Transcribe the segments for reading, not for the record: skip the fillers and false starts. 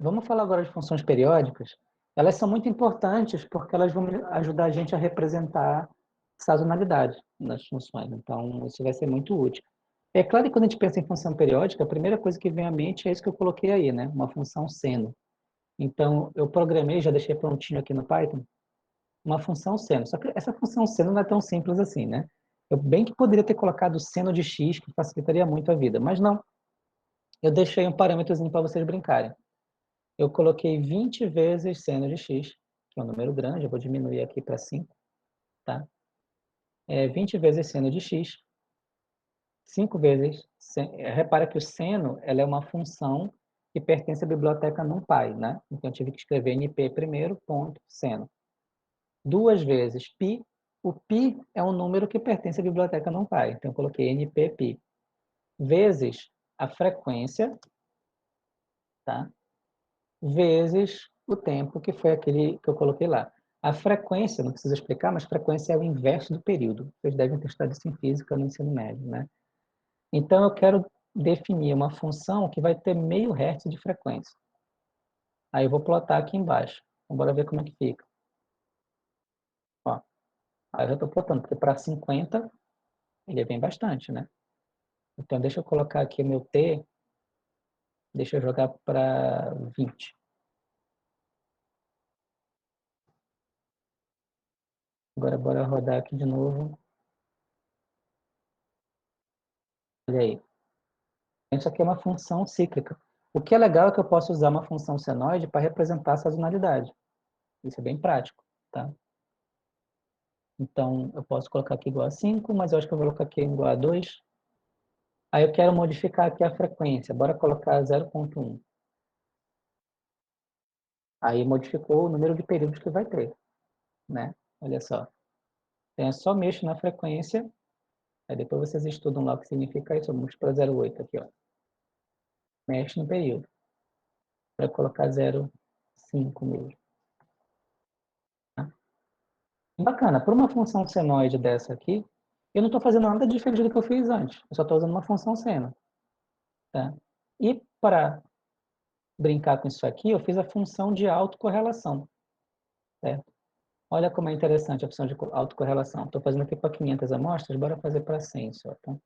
Vamos falar agora de funções periódicas. Elas são muito importantes porque elas vão ajudar a gente a representar sazonalidade nas funções. Então, isso vai ser muito útil. É claro que quando a gente pensa em função periódica, a primeira coisa que vem à mente é isso que eu coloquei aí, né? Uma função seno. Então, eu programei, já deixei prontinho aqui no Python, uma função seno. Só que essa função seno não é tão simples assim, né? Eu bem que poderia ter colocado seno de x, que facilitaria muito a vida, mas não. Eu deixei um parâmetrozinho para vocês brincarem. Eu coloquei 20 vezes seno de x, que é um número grande, eu vou diminuir aqui para 5, tá? 20 vezes seno de x, 5 vezes... Repara que o seno ela é uma função que pertence à biblioteca NumPy, né? Então, eu tive que escrever np primeiro, ponto, seno. 2 vezes π, o π é um número que pertence à biblioteca NumPy, então eu coloquei npπ, vezes a frequência, tá? Vezes o tempo, que foi aquele que eu coloquei lá. A frequência, não precisa explicar, mas frequência é o inverso do período. Vocês devem ter estudado isso em física no ensino médio, né? Então, eu quero definir uma função que vai ter meio hertz de frequência. Aí eu vou plotar aqui embaixo. Então, bora ver como é que fica. Ó, aí eu já estou plotando, porque para 50 ele vem bastante, né? Então, deixa eu colocar aqui o meu t, deixa eu jogar para 20. Agora, bora rodar aqui de novo. Olha aí. Isso aqui é uma função cíclica. O que é legal é que eu posso usar uma função senoide para representar a sazonalidade. Isso é bem prático, tá? Então, eu posso colocar aqui igual a 5, mas eu acho que eu vou colocar aqui igual a 2. Aí eu quero modificar aqui a frequência. Bora colocar 0,1. Aí modificou o número de períodos que vai ter, né? Olha só. Então, eu só mexo na frequência. Aí depois vocês estudam lá o que significa isso. Vamos para 0,8 aqui, ó. Mexe no período. Vai colocar 0,5 mesmo. Tá? Bacana. Por uma função senoide dessa aqui, eu não estou fazendo nada diferente do que eu fiz antes. Eu só estou usando uma função seno. Tá? E para brincar com isso aqui, eu fiz a função de autocorrelação. Certo? Olha como é interessante a função de autocorrelação. Estou fazendo aqui para 500 amostras, bora fazer para 100 só. Tá?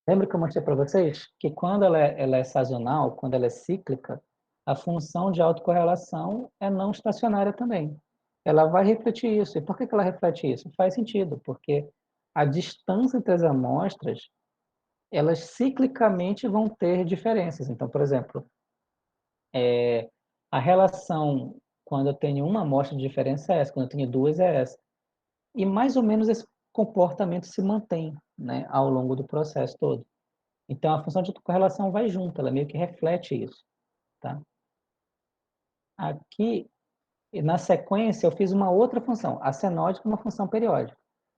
Lembra que eu mostrei para vocês que quando ela é sazonal, quando ela é cíclica, a função de autocorrelação é não estacionária também. Ela vai refletir isso. E por que ela reflete isso? Faz sentido, porque a distância entre as amostras, elas ciclicamente vão ter diferenças. Então, por exemplo, a relação quando eu tenho uma amostra de diferença é essa, quando eu tenho duas é essa. E mais ou menos esse comportamento se mantém, né, ao longo do processo todo. Então, a função de correlação vai junto, ela meio que reflete isso, tá? Aqui, na sequência, eu fiz uma outra função, a senódica é uma função periódica.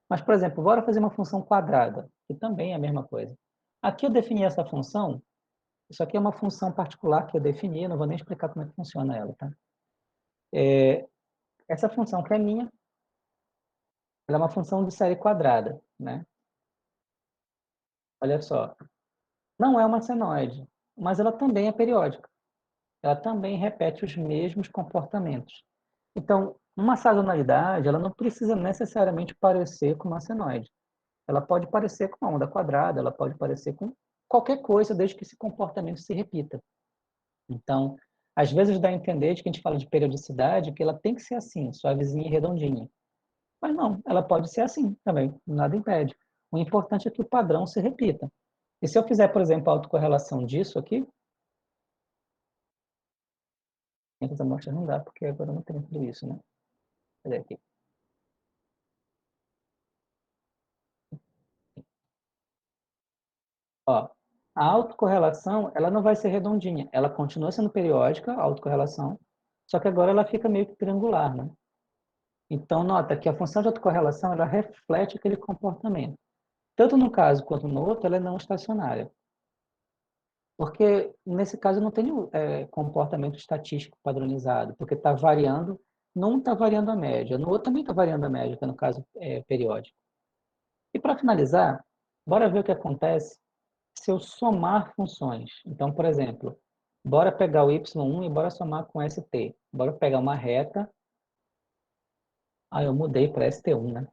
Mas, por exemplo, bora fazer uma função quadrada, que também é a mesma coisa. Aqui eu defini essa função, isso aqui é uma função particular que eu defini, não vou nem explicar como é que funciona ela, tá? Essa função que é minha, ela é uma função de série quadrada, né? Olha só, não é uma senoide, mas ela também é periódica. Ela também repete os mesmos comportamentos. Então, uma sazonalidade, ela não precisa necessariamente parecer com uma senoide. Ela pode parecer com uma onda quadrada, ela pode parecer com qualquer coisa, desde que esse comportamento se repita. Então, às vezes dá a entender de que a gente fala de periodicidade, que ela tem que ser assim, suavezinha e redondinha. Mas não, ela pode ser assim também, nada impede. O importante é que o padrão se repita. E se eu fizer, por exemplo, a autocorrelação disso aqui, 500 amostras não dá, porque agora não tem tudo isso, né? Cadê aqui? Ó, a autocorrelação, ela não vai ser redondinha. Ela continua sendo periódica, a autocorrelação, só que agora ela fica meio que triangular, né? Então, nota que a função de autocorrelação, ela reflete aquele comportamento. Tanto num caso quanto no outro, ela é não estacionária. Porque, nesse caso, eu não tenho comportamento estatístico padronizado, porque está variando, num está variando a média, no outro também está variando a média, que é no caso periódico. E para finalizar, bora ver o que acontece se eu somar funções. Então, por exemplo, bora pegar o y1 e bora somar com st. Bora pegar uma reta. Ah, eu mudei para st1, né?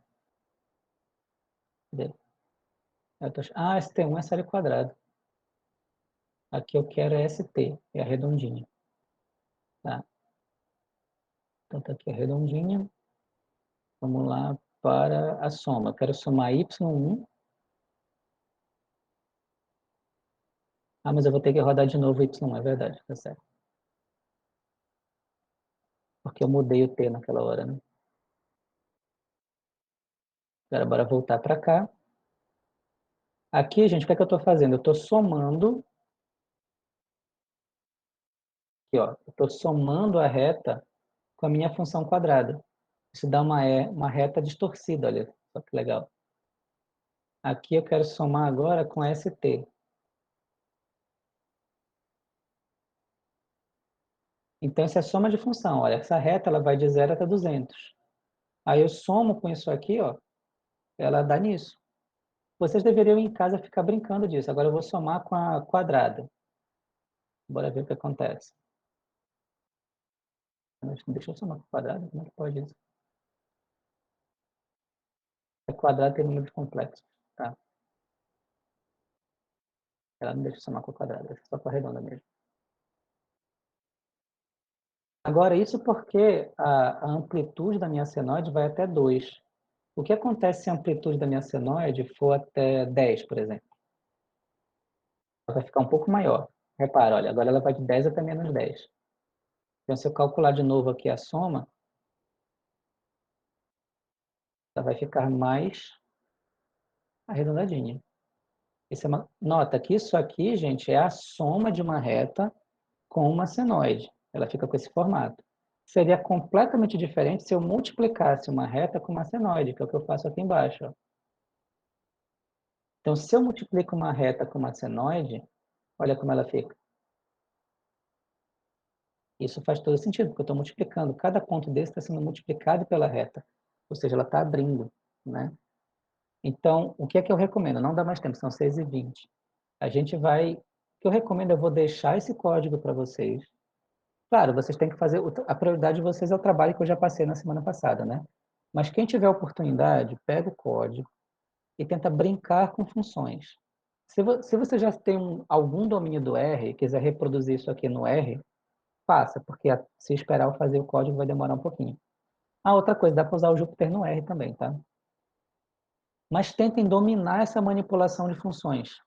Ah, st1 é série quadrada. Aqui eu quero st, é a redondinha. Tá? Então, tá aqui a redondinha. Vamos lá para a soma. Eu quero somar y1. Ah, mas eu vou ter que rodar de novo y1, é verdade, tá certo. Porque eu mudei o t naquela hora, né? Agora, bora voltar para cá. Aqui, gente, o que é que eu estou fazendo? Eu estou somando. Aqui, ó. Eu estou somando a reta com a minha função quadrada. Isso dá uma reta distorcida, olha só que legal. Aqui eu quero somar agora com st. Então, isso é soma de função. Olha, essa reta ela vai de 0 até 200. Aí eu somo com isso aqui, ó, ela dá nisso. Vocês deveriam em casa ficar brincando disso. Agora eu vou somar com a quadrada. Bora ver o que acontece. Deixa eu somar com a quadrada. Como é que pode isso? A quadrada tem números complexos. Tá? Ela não deixa eu somar com a quadrada, deixa só com a redonda mesmo. Agora, isso porque a amplitude da minha senoide vai até 2. O que acontece se a amplitude da minha senoide for até 10, por exemplo? Ela vai ficar um pouco maior. Repara, olha, agora ela vai de 10 até menos 10. Então, se eu calcular de novo aqui a soma, ela vai ficar mais arredondadinha. Nota que isso aqui, gente, é a soma de uma reta com uma senoide. Ela fica com esse formato. Seria completamente diferente se eu multiplicasse uma reta com uma senoide, que é o que eu faço aqui embaixo. Ó. Então, se eu multiplico uma reta com uma senoide, olha como ela fica. Isso faz todo sentido, porque eu estou multiplicando. Cada ponto desse está sendo multiplicado pela reta. Ou seja, ela está abrindo. Né? Então, o que é que eu recomendo? Não dá mais tempo, são 6h20. A gente vai... O que eu recomendo, eu vou deixar esse código para vocês. Claro, vocês têm que fazer... A prioridade de vocês é o trabalho que eu já passei na semana passada, né? Mas quem tiver oportunidade, pega o código e tenta brincar com funções. Se você já tem algum domínio do R e quiser reproduzir isso aqui no R, faça, porque se esperar eu fazer o código vai demorar um pouquinho. Ah, outra coisa, dá para usar o Jupyter no R também, tá? Mas tentem dominar essa manipulação de funções.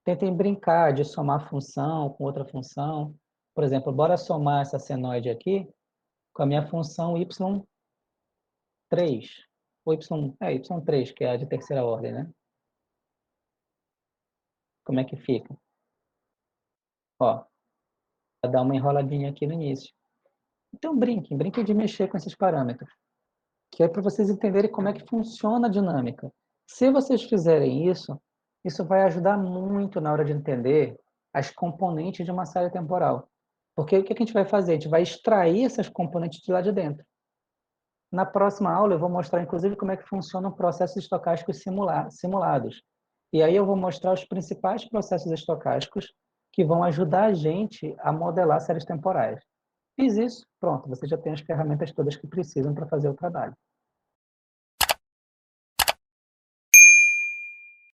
Tentem brincar de somar função com outra função. Por exemplo, bora somar essa senoide aqui com a minha função y3, ou y3, que é a de terceira ordem, né? Como é que fica? Ó, vai dar uma enroladinha aqui no início. Então brinquem de mexer com esses parâmetros, que é para vocês entenderem como é que funciona a dinâmica. Se vocês fizerem isso, isso vai ajudar muito na hora de entender as componentes de uma série temporal. Porque o que a gente vai fazer? A gente vai extrair essas componentes de lá de dentro. Na próxima aula, eu vou mostrar, inclusive, como é que funcionam processos estocásticos simulados. E aí eu vou mostrar os principais processos estocásticos que vão ajudar a gente a modelar séries temporais. Fiz isso, pronto, você já tem as ferramentas todas que precisam para fazer o trabalho.